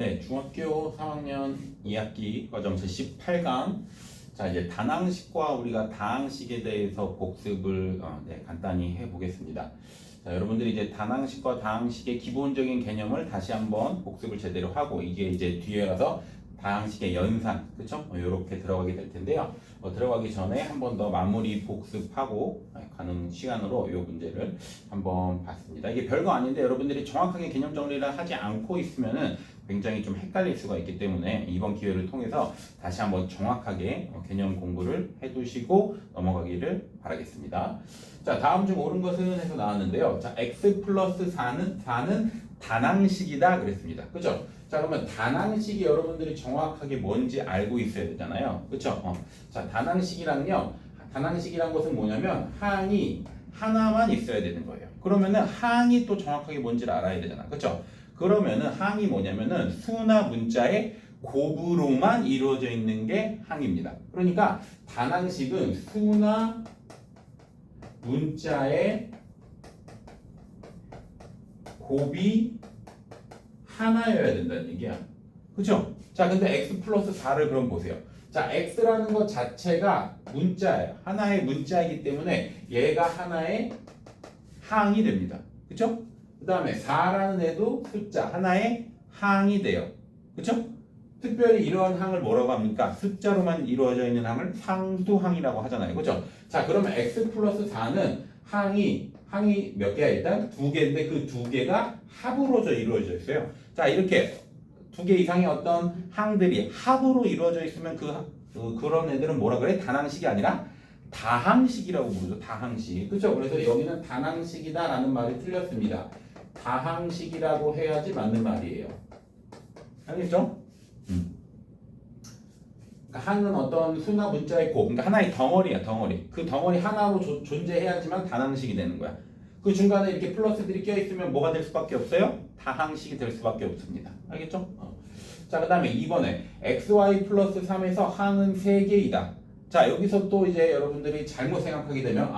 네, 중학교 3학년 2학기 과정 제18강. 자, 이제 단항식과 우리가 다항식에 대해서 복습을 간단히 해보겠습니다. 자, 여러분들이 이제 단항식과 다항식의 기본적인 개념을 다시 한번 복습을 제대로 하고, 이게 이제 뒤에 가서 다항식의 연산, 그쵸? 이렇게 들어가게 될 텐데요. 들어가기 전에 한 번 더 마무리 복습하고 가는 시간으로 이 문제를 한번 봤습니다. 이게 별거 아닌데 여러분들이 정확하게 개념 정리를 하지 않고 있으면은 굉장히 좀 헷갈릴 수가 있기 때문에 이번 기회를 통해서 다시 한번 정확하게 개념 공부를 해두시고 넘어가기를 바라겠습니다. 자, 다음 중 옳은 것은 해서 나왔는데요. 자, x 플러스 4는 단항식이다 그랬습니다. 그죠? 자, 그러면 단항식이 여러분들이 정확하게 뭔지 알고 있어야 되잖아요. 그쵸? 자, 단항식이란 것은 뭐냐면 항이 하나만 있어야 되는 거예요. 그러면은 항이 또 정확하게 뭔지를 알아야 되잖아. 그쵸? 그러면은 항이 뭐냐면은 수나 문자의 곱으로만 이루어져 있는 게 항입니다. 그러니까 단항식은 수나 문자의 곱이 하나여야 된다는 얘기야. 그쵸? 자, 근데 x 플러스 4를 그럼 보세요. 자, x라는 것 자체가 문자예요. 하나의 문자이기 때문에 얘가 하나의 항이 됩니다. 그쵸? 그 다음에 4라는 애도 숫자 하나의 항이 돼요. 그쵸? 특별히 이러한 항을 뭐라고 합니까? 숫자로만 이루어져 있는 항을 상수항이라고 하잖아요. 그쵸? 자, 그러면 x 플러스 4는 항이 몇 개야? 일단 두 개인데 그 두 개가 합으로 이루어져 있어요. 자, 이렇게 두 개 이상의 어떤 항들이 합으로 이루어져 있으면 그런 애들은 뭐라 그래? 단항식이 아니라 다항식이라고 부르죠. 다항식. 그쵸? 그래서 여기는 단항식이다라는 말이 틀렸습니다. 다항식이라고 해야지 맞는 말이에요. 알겠죠? 그러니까 항은 어떤 수나 문자의 곱, 그러니까 하나의 덩어리야, 덩어리. 그 덩어리 하나로 존재해야지만 단항식이 되는 거야. 그 중간에 이렇게 플러스들이 껴있으면 뭐가 될 수밖에 없어요? 다항식이 될 수밖에 없습니다. 알겠죠? 자, 그 다음에 2번에 xy 플러스 3에서 항은 3개이다. 자, 여기서 또 이제 여러분들이 잘못 생각하게 되면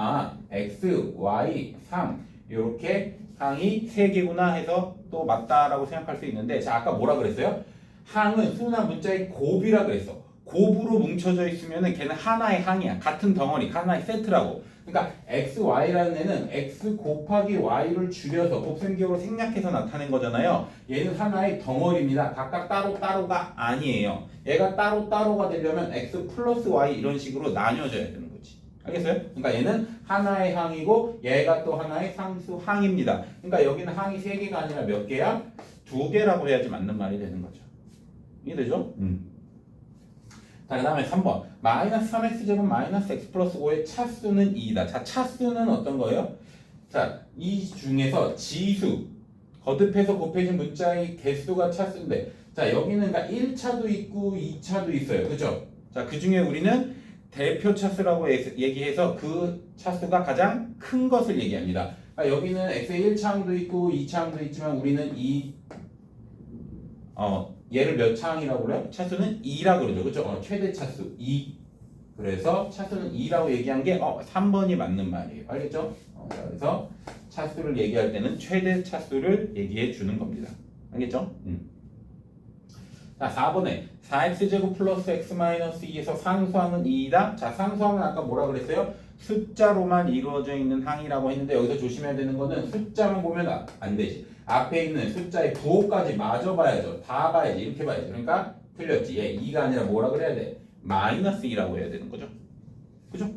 x, y, 3 이렇게 항이 3개구나 해서 또 맞다라고 생각할 수 있는데, 자, 아까 뭐라 그랬어요? 항은 수나 문자의 곱이라 그랬어. 곱으로 뭉쳐져 있으면은 걔는 하나의 항이야. 같은 덩어리, 하나의 세트라고. 그러니까 x, y라는 애는 x 곱하기 y를 줄여서 곱셈기호로 생략해서 나타낸 거잖아요. 얘는 하나의 덩어리입니다. 각각 따로따로가 아니에요. 얘가 따로따로가 되려면 x 플러스 y 이런 식으로 나뉘어져야 되는 거지. 알겠어요? 그러니까 얘는 하나의 항이고 얘가 또 하나의 상수항입니다. 그러니까 여기는 항이 3개가 아니라 몇 개야? 2개라고 해야지 맞는 말이 되는 거죠. 이해되죠? 자, 그 다음에 3번 마이너스 3x제곱 마이너스 x 플러스 5의 차수는 2이다. 자, 차수는 어떤 거예요? 자, 이 중에서 지수 거듭해서 곱해진 문자의 개수가 차수인데, 자, 여기는 그러니까 1차도 있고 2차도 있어요. 그죠? 자, 그 중에 우리는 대표 차수라고 얘기해서 그 차수가 가장 큰 것을 얘기합니다. 그러니까 여기는 x의 1차항도 있고 2차항도 있지만 우리는 얘를 몇 차항이라고 그래요? 차수는 2라고 그러죠. 그렇죠? 최대 차수 2. 그래서 차수는 2라고 얘기한 게 3번이 맞는 말이에요. 알겠죠? 그래서 차수를 얘기할 때는 최대 차수를 얘기해 주는 겁니다. 알겠죠? 자, 4번에 4x제곱 플러스 x 마이너스 2에서 상수항은 2이다. 자, 상수항은 아까 뭐라 그랬어요? 숫자로만 이루어져 있는 항이라고 했는데, 여기서 조심해야 되는 거는 숫자만 보면 안 되지. 앞에 있는 숫자의 부호까지 마저 봐야죠. 다 봐야지. 이렇게 봐야지. 그러니까 틀렸지. 얘 2가 아니라 뭐라 그래야 돼? 마이너스 2라고 해야 되는 거죠. 그죠?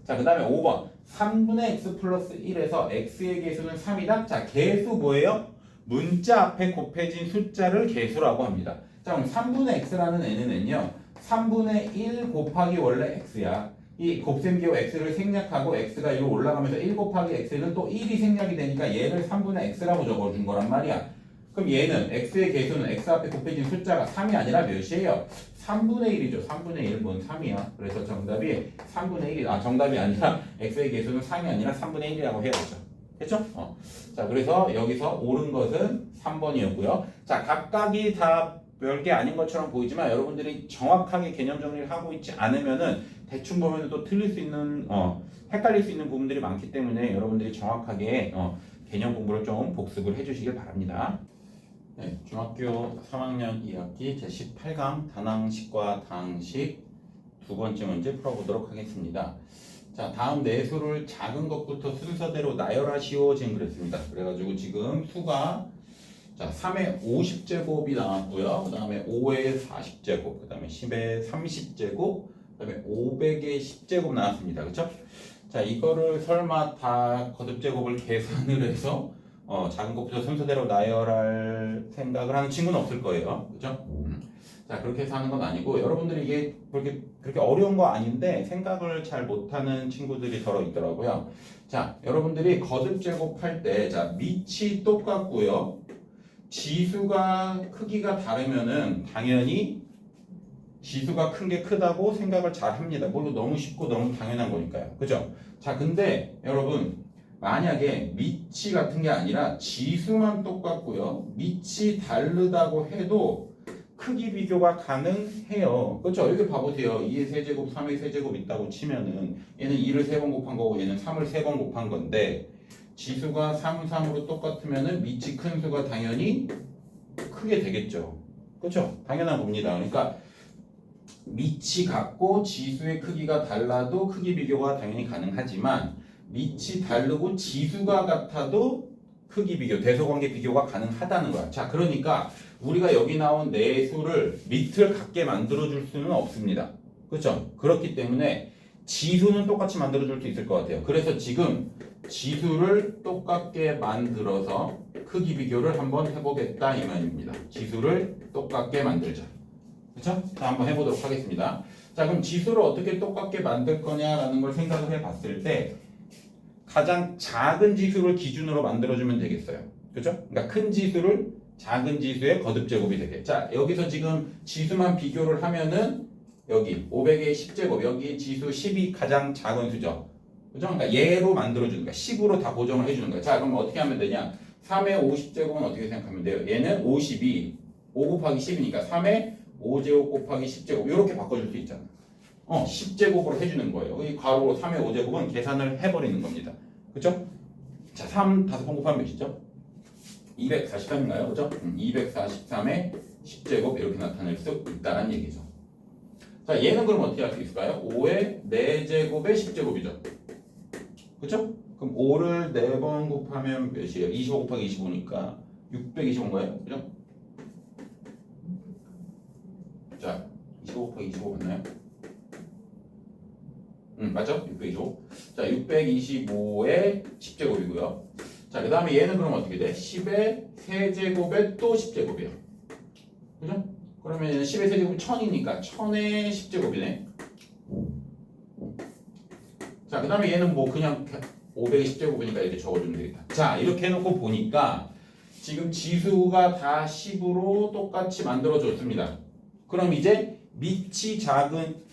자, 그 다음에 5번 3분의 x 플러스 1에서 x의 개수는 3이다. 자, 개수 뭐예요? 문자 앞에 곱해진 숫자를 개수라고 합니다. 자, 그럼 3분의 x라는 애는요 3분의 1 곱하기 원래 x야. 이 곱셈기호 x를 생략하고 x가 위로 올라가면서 1 곱하기 x는 또 1이 생략이 되니까 얘를 3분의 x라고 적어준 거란 말이야. 그럼 얘는 x의 개수는 x 앞에 곱해진 숫자가 3이 아니라 몇이에요? 3분의 1이죠. 3분의 1 뭔 3이야. 그래서 정답이 3분의 1이 정답이 아니라 x의 개수는 3이 아니라 3분의 1이라고 해야 되죠. 됐죠? 자, 그래서 여기서 옳은 것은 3번이었고요. 자, 각각이 다 별게 아닌 것처럼 보이지만 여러분들이 정확하게 개념 정리를 하고 있지 않으면은 대충 보면 또 틀릴 수 있는 헷갈릴 수 있는 부분들이 많기 때문에 여러분들이 정확하게 개념 공부를 좀 복습을 해주시길 바랍니다. 네, 중학교 3학년 2학기 제18강 다낭식과 다항식 두 번째 문제 풀어보도록 하겠습니다. 자, 다음 네 수를 작은 것부터 순서대로 나열하시오 지금 그랬습니다. 그래가지고 지금 수가 자 3의 50제곱이 나왔고요. 그 다음에 5의 40제곱, 그 다음에 10의 30제곱, 그 다음에 500의 10제곱 나왔습니다. 그쵸? 자, 이거를 설마 다 거듭제곱을 계산을 해서 작은 것부터 순서대로 나열할 생각을 하는 친구는 없을 거예요. 그죠? 자, 그렇게 해서 하는 건 아니고, 여러분들이 이게 그렇게 어려운 거 아닌데, 생각을 잘 못하는 친구들이 더러 있더라고요. 자, 여러분들이 거듭제곱할 때, 자, 밑이 똑같고요. 지수가 크기가 다르면은, 당연히 지수가 큰 게 크다고 생각을 잘 합니다. 물론 너무 쉽고 너무 당연한 거니까요. 그죠? 자, 근데 여러분, 만약에 밑이 같은 게 아니라 지수만 똑같고요. 밑이 다르다고 해도 크기 비교가 가능해요. 그렇죠? 여기 봐보세요. 2의 세제곱, 3의 세제곱 있다고 치면은 얘는 2를 3번 곱한 거고 얘는 3을 3번 곱한 건데 지수가 3, 3으로 똑같으면은 밑이 큰 수가 당연히 크게 되겠죠. 그렇죠? 당연한 겁니다. 그러니까 밑이 같고 지수의 크기가 달라도 크기 비교가 당연히 가능하지만 밑이 다르고 지수가 같아도 크기 비교, 대소관계 비교가 가능하다는 거야. 자, 그러니까 우리가 여기 나온 네 수를 밑을 같게 만들어줄 수는 없습니다. 그렇죠? 그렇기 때문에 지수는 똑같이 만들어줄 수 있을 것 같아요. 그래서 지금 지수를 똑같게 만들어서 크기 비교를 한번 해보겠다 이 말입니다. 지수를 똑같게 만들자. 그렇죠? 자, 한번 해보도록 하겠습니다. 자, 그럼 지수를 어떻게 똑같게 만들 거냐라는 걸 생각을 해봤을 때 가장 작은 지수를 기준으로 만들어주면 되겠어요. 그죠? 그러니까 큰 지수를 작은 지수의 거듭제곱이 되게. 자, 여기서 지금 지수만 비교를 하면은 여기 500의 10제곱, 여기 지수 10이 가장 작은 수죠. 그죠? 그러니까 얘로 만들어주는 거야. 10으로 다 고정을 해주는 거야. 자, 그럼 어떻게 하면 되냐? 3의 50제곱은 어떻게 생각하면 돼요? 얘는 52, 5 곱하기 10이니까 3의 5제곱 곱하기 10제곱 이렇게 바꿔줄 수 있잖아. 10제곱으로 해주는 거예요. 이 괄호로 3의 5제곱은 계산을 해버리는 겁니다. 그죠? 자, 3 5번 곱하면 몇이죠? 243인가요? 그죠? 243의 10제곱 이렇게 나타낼 수 있다는 얘기죠. 자, 얘는 그럼 어떻게 할 수 있을까요? 5의 4제곱의 10제곱이죠. 그죠? 그럼 5를 4번 곱하면 몇이에요? 25 곱하기 25니까 625인가요? 그죠? 자, 25 곱하기 25 맞나요? 맞죠? 625. 자, 625의 10제곱이고요. 자, 그 다음에 얘는 그럼 어떻게 돼? 10의 세제곱에 또 10제곱이에요. 그죠? 그러면 얘는 10의 세제곱이 1000이니까 1000의 10제곱이네. 자, 그 다음에 얘는 뭐 그냥 500의 10제곱이니까 이렇게 적어주면 되겠다. 자, 이렇게 해놓고 보니까 지금 지수가 다 10으로 똑같이 만들어졌습니다. 그럼 이제 밑이 작은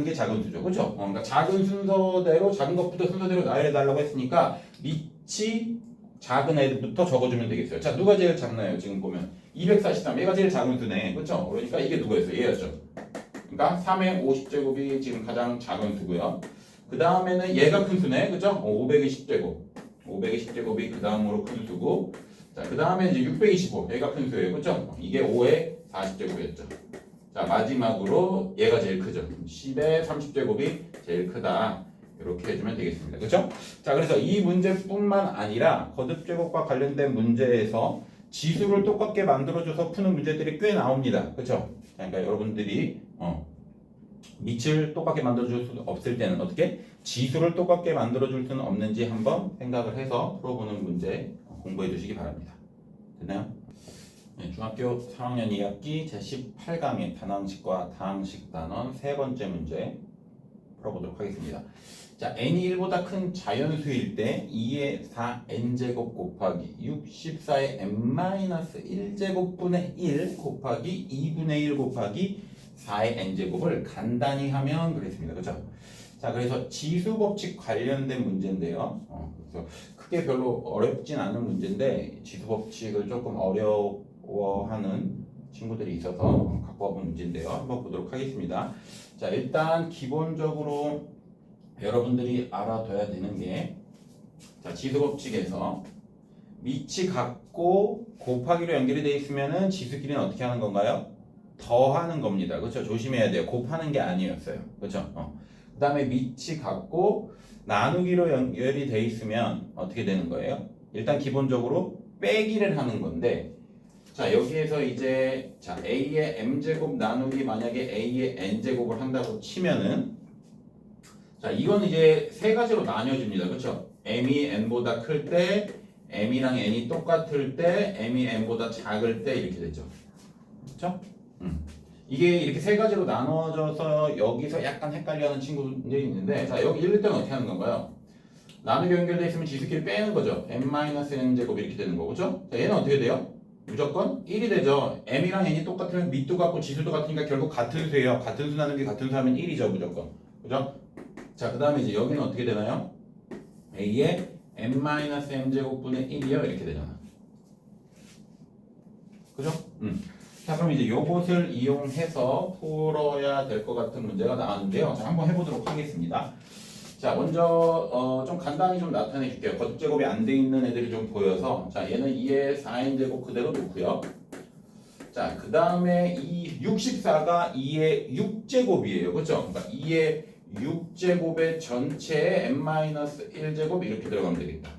게 작은 수죠. 그렇죠? 그러니까 작은 순서대로 작은 것부터 순서대로 나열해 달라고 했으니까 밑이 작은 애들부터 적어주면 되겠어요. 자, 누가 제일 작나요? 지금 보면 243 얘가 제일 작은 수네. 그렇죠? 그러니까 이게 누구였어요? 얘였죠. 그러니까 3의 50제곱이 지금 가장 작은 수고요. 그 다음에는 얘가 큰 수네. 그렇죠? 500의 10제곱 500의 10제곱이 그 다음으로 큰 수고, 자, 그 다음에 이제 625 얘가 큰 수예요. 그렇죠? 이게 5의 40제곱이었죠. 자, 마지막으로 얘가 제일 크죠. 10의 30제곱이 제일 크다. 이렇게 해주면 되겠습니다. 그렇죠? 자, 그래서 이 문제뿐만 아니라 거듭제곱과 관련된 문제에서 지수를 똑같게 만들어줘서 푸는 문제들이 꽤 나옵니다. 그렇죠? 그러니까 여러분들이 밑을 똑같게 만들어줄 수 없을 때는 어떻게? 지수를 똑같게 만들어줄 수는 없는지 한번 생각을 해서 풀어보는 문제 공부해 주시기 바랍니다. 됐나요? 네, 중학교 3학년 2학기 제18강의 단항식과 다항식 단원 세 번째 문제 풀어보도록 하겠습니다. 자, n이 1보다 큰 자연수일 때 2의 4n제곱 곱하기 64의 n-1제곱분의 1 곱하기 2분의 1 곱하기 4의 n제곱을 간단히 하면 그랬습니다. 그렇죠? 자, 그래서 지수법칙 관련된 문제인데요. 그래서 크게 별로 어렵진 않은 문제인데 지수법칙을 조금 어려워하는 친구들이 있어서 갖고 와본 문제인데요. 한번 보도록 하겠습니다. 자, 일단 기본적으로 여러분들이 알아둬야 되는 게, 자, 지수법칙에서 밑이 같고 곱하기로 연결이 돼 있으면은 지수끼리는 어떻게 하는 건가요? 더하는 겁니다. 그렇죠? 조심해야 돼요. 곱하는 게 아니었어요. 그렇죠? 그 다음에 밑이 같고 나누기로 연결이 돼 있으면 어떻게 되는 거예요? 일단 기본적으로 빼기를 하는 건데 자 여기에서 이제 자 a의 m제곱 나누기 만약에 a의 n제곱을 한다고 치면은 자 이건 이제 세 가지로 나뉘어집니다. 그렇죠? m이 n보다 클 때 m이랑 n이 똑같을 때 m이 n보다 작을 때 이렇게 되죠. 그렇죠? 이게 이렇게 세 가지로 나누어져서 여기서 약간 헷갈려하는 친구들이 있는데 자 여기 이럴 때는 어떻게 하는 건가요? 나누기 연결되어 있으면 지수끼리 빼는 거죠. m-n제곱 이렇게 되는 거고 그죠? 자 얘는 어떻게 돼요? 무조건 1이 되죠. m이랑 n이 똑같으면 밑도 같고 지수도 같으니까 결국 같은 수예요. 같은 수 나누기 같은 수 하면 1이죠 무조건. 그죠? 자 그 다음에 이제 여기는 어떻게 되나요? a의 m-m제곱분의 1이요 이렇게 되잖아. 그죠? 자 그럼 이제 요것을 이용해서 풀어야 될 것 같은 문제가 나왔는데요. 자 한번 해보도록 하겠습니다. 자 먼저 좀 간단히 좀 나타내 줄게요. 거듭제곱이 안 돼 있는 애들이 좀 보여서 자 얘는 2의 4n제곱 그대로 놓고요. 자 그 다음에 이 64가 2의 6제곱이에요. 그렇죠? 그러니까 2의 6제곱의 전체에 n-1제곱 이렇게 들어가면 되겠다.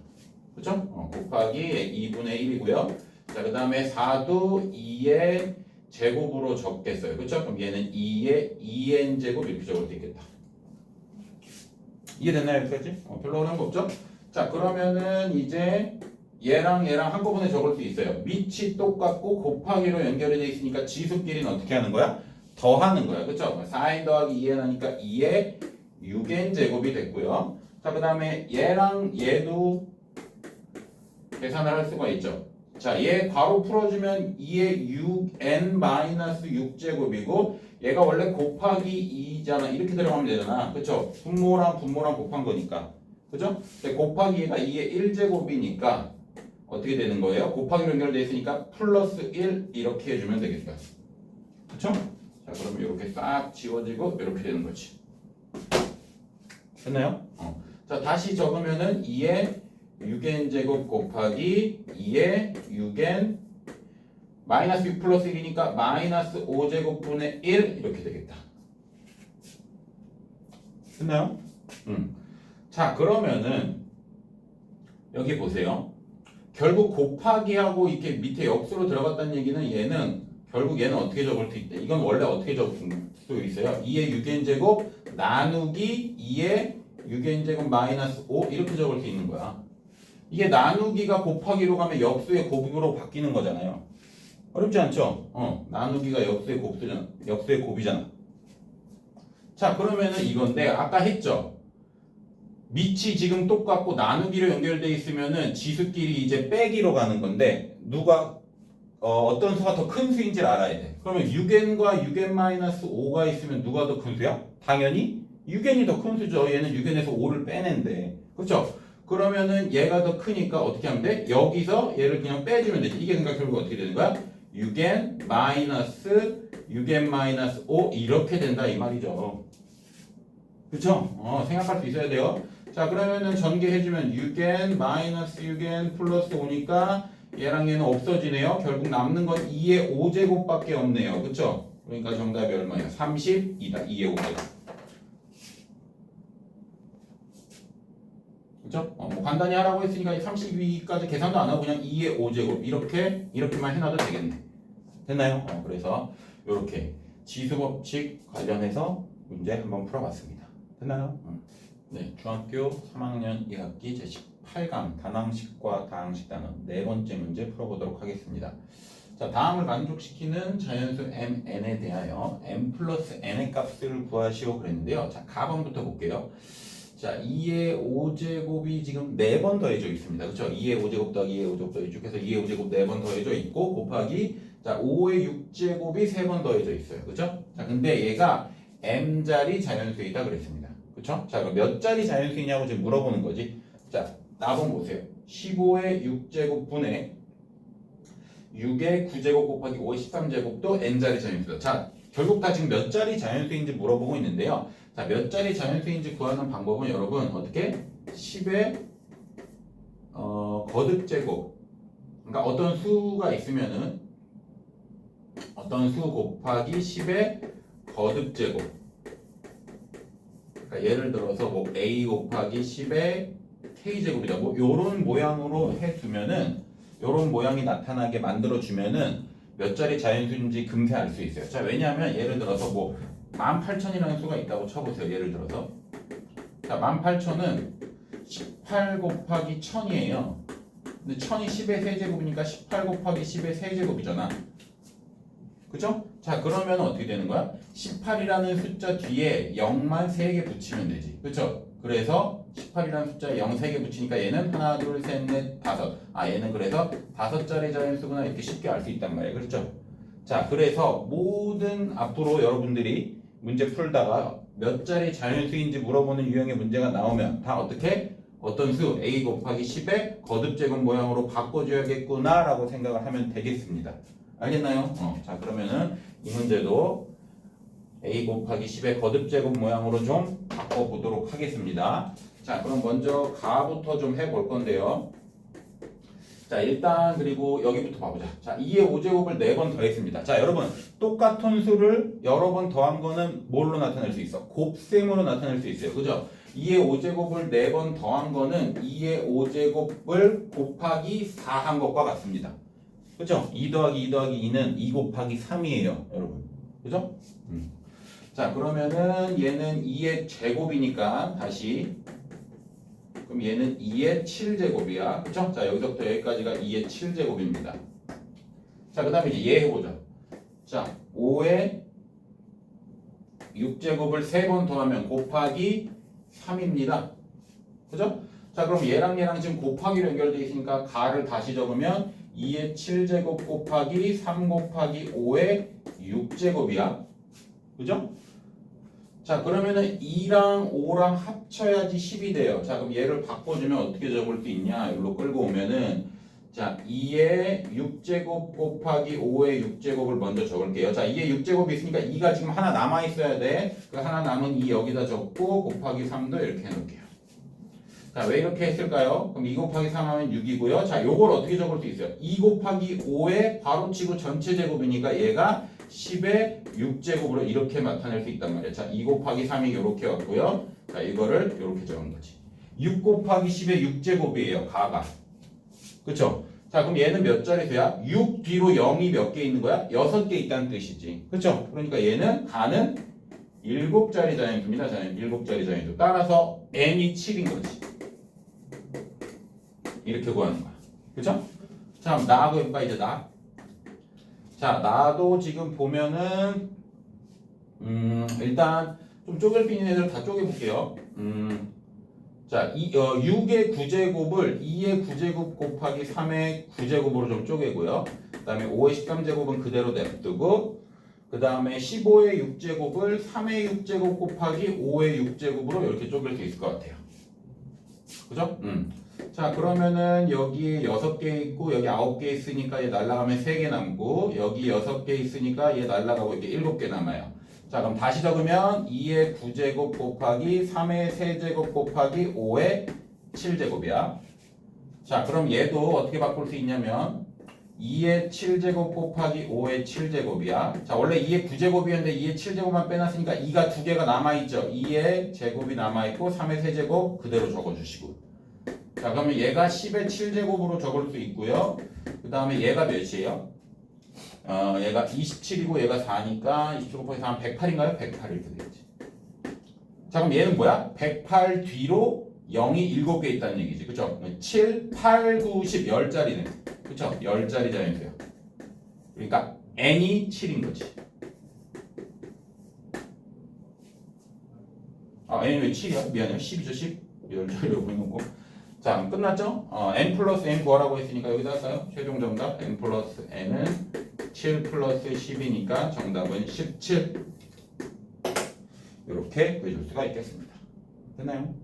그렇죠? 곱하기 2분의 1이고요. 자, 그 다음에 4도 2의 제곱으로 적겠어요. 그렇죠? 그럼 얘는 2의 2n 제곱 이렇게 적을 수 있겠다. 이해됐나요? 여기까지? 별로 어려운 거 없죠? 자, 그러면은 이제 얘랑 한꺼번에 적을 수 있어요. 밑이 똑같고 곱하기로 연결이 돼 있으니까 지수끼리는 어떻게 하는 거야? 더하는 거야. 그렇죠? 4n 더하기 2n 하니까 2의 6n 제곱이 됐고요. 자, 그 다음에 얘랑 얘도 계산을 할 수가 있죠. 자, 얘 괄호 풀어주면 2의 6n-6제곱이고 얘가 원래 곱하기 2잖아. 이렇게 들어가면 되잖아. 그쵸? 분모랑 곱한 거니까. 그죠? 근데 곱하기 얘가 2의 1제곱이니까 어떻게 되는 거예요? 곱하기로 연결되어 있으니까 플러스 1 이렇게 해주면 되겠다. 그쵸? 자, 그러면 이렇게 싹 지워지고 이렇게 되는 거지. 됐나요? 자, 다시 적으면은 2의 6n 제곱 곱하기 2의 6n 마이너스 6 플러스 1이니까 마이너스 5제곱분의 1 이렇게 되겠다. 됐나요? 자 그러면은 여기 보세요. 결국 곱하기하고 이렇게 밑에 역수로 들어갔다는 얘기는 얘는 결국 얘는 어떻게 적을 수 있대? 이건 원래 어떻게 적을 수 있어요? 2의 6n 제곱 나누기 2의 6n 제곱 마이너스 5 이렇게 적을 수 있는 거야. 이게 나누기가 곱하기로 가면 역수의 곱으로 바뀌는 거잖아요. 어렵지 않죠? 나누기가 역수의 곱이잖아. 자, 그러면은 이건데 아까 했죠? 밑이 지금 똑같고 나누기로 연결돼 있으면은 지수끼리 이제 빼기로 가는 건데 누가 어떤 수가 더 큰 수인지를 알아야 돼. 그러면 6n과 6n-5가 있으면 누가 더 큰 수야? 당연히 6n이 더 큰 수죠. 얘는 6n에서 5를 빼낸대. 그렇죠? 그러면은 얘가 더 크니까 어떻게 하면 돼? 여기서 얘를 그냥 빼주면 되지. 이게 그러니까 결국 어떻게 되는 거야? 6n-5 이렇게 된다 이 말이죠. 그쵸? 생각할 수 있어야 돼요. 자 그러면은 전개해주면 6n-6n 플러스 5니까 얘랑 얘는 없어지네요. 결국 남는 건 2의 5제곱밖에 없네요. 그쵸? 그러니까 정답이 얼마예요? 32다. 2의 5제곱. 그죠? 뭐 간단히 하라고 했으니까 32까지 계산도 안 하고 그냥 2의 5제곱 이렇게만 해놔도 되겠네. 됐나요? 그래서 이렇게 지수법칙 관련해서 문제 한번 풀어봤습니다. 됐나요? 네, 중학교 3학년 1학기 제18강 다항식과 다항식 단원 네 번째 문제 풀어보도록 하겠습니다. 자, 다음을 만족시키는 자연수 mn에 대하여 m 플러스 n의 값을 구하시오 그랬는데요. 자, 가번부터 볼게요. 자, 2의 5제곱이 지금 4번 더해져 있습니다. 그렇죠? 2의 5제곱 더하기 2의 5제곱 더해져 쭉 해서 2의 5제곱 4번 더해져 있고 곱하기 자, 5의 6제곱이 3번 더해져 있어요. 그렇죠? 자, 근데 얘가 m자리 자연수이다 그랬습니다. 그렇죠? 자, 그럼 몇 자리 자연수이냐고 지금 물어보는 거지. 자, 나번 보세요. 15의 6제곱 분의 6의 9제곱 곱하기 5의 13제곱도 n자리 자연수다. 자, 결국 다 지금 몇 자리 자연수인지 물어보고 있는데요. 자, 몇 자리 자연수인지 구하는 방법은 여러분 어떻게? 10의 거듭제곱 그러니까 어떤 수가 있으면은 어떤 수 곱하기 10의 거듭제곱. 그러니까 예를 들어서 뭐 a 곱하기 10의 k제곱이다. 뭐 요런 모양으로 해두면은 요런 모양이 나타나게 만들어주면은 몇 자리 자연수인지 금세 알 수 있어요. 자, 왜냐하면 예를 들어서 뭐 18,000이라는 수가 있다고 쳐보세요. 예를 들어서 자, 18,000은 18 곱하기 1000이에요. 근데 1000이 10의 세제곱이니까 18 곱하기 10의 세제곱이잖아. 그죠? 자, 그러면 어떻게 되는 거야? 18이라는 숫자 뒤에 0만 3개 붙이면 되지. 그쵸? 그래서 18이라는 숫자에 0 3개 붙이니까 얘는 하나, 둘, 셋, 넷, 다섯. 아, 얘는 그래서 5자리 자연수구나 이렇게 쉽게 알 수 있단 말이에요. 그렇죠? 자, 그래서 모든 앞으로 여러분들이 문제 풀다가 몇 자리 자연수인지 물어보는 유형의 문제가 나오면 다 어떻게? 어떤 수 a 곱하기 10의 거듭제곱 모양으로 바꿔줘야겠구나 라고 생각을 하면 되겠습니다. 알겠나요? 자, 그러면은 이 문제도 a 곱하기 10의 거듭제곱 모양으로 좀 바꿔보도록 하겠습니다. 자, 그럼 먼저 가부터 좀 해볼 건데요. 자, 일단 그리고 여기부터 봐보자. 자, 2의 5제곱을 4번 더했습니다. 자, 여러분 똑같은 수를 여러 번 더한 거는 뭘로 나타낼 수 있어? 곱셈으로 나타낼 수 있어요. 그죠? 2의 5제곱을 4번 더한 거는 2의 5제곱을 곱하기 4 한 것과 같습니다. 그죠? 2 더하기 2 더하기 2는 2 곱하기 3이에요. 여러분. 그죠? 자, 그러면은 얘는 2의 제곱이니까 다시 그럼 얘는 2의 7제곱이야. 그쵸? 자, 여기서부터 여기까지가 2의 7제곱입니다. 자, 그 다음에 이제 얘 해보자. 자, 5의 6제곱을 3번 더하면 곱하기 3입니다. 그죠? 자, 그럼 얘랑 지금 곱하기로 연결되어 있으니까 가를 다시 적으면 2의 7제곱 곱하기 3 곱하기 5의 6제곱이야. 그죠? 자, 그러면은 2랑 5랑 합쳐야지 10이 돼요. 자, 그럼 얘를 바꿔주면 어떻게 적을 수 있냐? 여기로 끌고 오면은 자, 2의 6제곱 곱하기 5의 6제곱을 먼저 적을게요. 자, 2의 6제곱이 있으니까 2가 지금 하나 남아있어야 돼. 그 하나 남은 2 여기다 적고 곱하기 3도 이렇게 해놓을게요. 자, 왜 이렇게 했을까요? 그럼 2 곱하기 3 하면 6이고요. 자, 요걸 어떻게 적을 수 있어요? 2 곱하기 5의 바로치고 전체 제곱이니까 얘가 10의 6제곱으로 이렇게 나타낼 수 있단 말이에요. 자, 2 곱하기 3이 이렇게 왔고요. 자, 이거를 이렇게 적은 거지. 6 곱하기 10의 6제곱이에요. 가가. 그쵸? 자, 그럼 얘는 몇 자리 수야? 6 뒤로 0이 몇 개 있는 거야? 6개 있다는 뜻이지. 그쵸? 그러니까 얘는 가는 7자리 자연수입니다. 7자리 자연수. 따라서 n이 7인 거지. 이렇게 구하는 거야. 그쵸? 자, 나하고 해볼까 이제 나. 자, 나도 지금 보면은 일단 좀 쪼갤 핀 애들 다 쪼개볼게요. 자, 6의 9제곱을 2의 9제곱 곱하기 3의 9제곱으로 좀 쪼개고요. 그 다음에 5의 13제곱은 그대로 냅두고 그 다음에 15의 6제곱을 3의 6제곱 곱하기 5의 6제곱으로 이렇게 쪼갤 수 있을 것 같아요. 그죠? 자, 그러면은 여기 6개 있고 여기 9개 있으니까 얘 날라가면 3개 남고 여기 6개 있으니까 얘 날라가고 이렇게 7개 남아요. 자, 그럼 다시 적으면 2의 9제곱 곱하기 3의 세제곱 곱하기 5의 7제곱이야. 자, 그럼 얘도 어떻게 바꿀 수 있냐면 2의 7제곱 곱하기 5의 7제곱이야. 자, 원래 2의 9제곱이었는데 2의 7제곱만 빼놨으니까 2가 2개가 남아있죠. 2의 제곱이 남아있고 3의 세제곱 그대로 적어주시고. 자, 그러면 얘가 10의 7제곱으로 적을 수 있고요. 그 다음에 얘가 몇이에요? 얘가 27이고 얘가 4니까 27 곱하기 4는 108인가요? 108 이렇게 되겠지. 자, 그럼 얘는 뭐야? 108 뒤로 0이 7개 있다는 얘기지. 그쵸? 7, 8, 9, 10, 10자리네. 그쵸? 10자리 자연수야. 그러니까 n이 7인 거지. n이 왜 7이야? 미안해요. 10이죠, 10. 10자리로 보이는 거. 자, 끝났죠? n 플러스 n 구하라고 했으니까 여기다 할까요? 최종 정답 n 플러스 n은 7 플러스 10이니까 정답은 17. 이렇게 구해줄 수가 있겠습니다. 됐나요?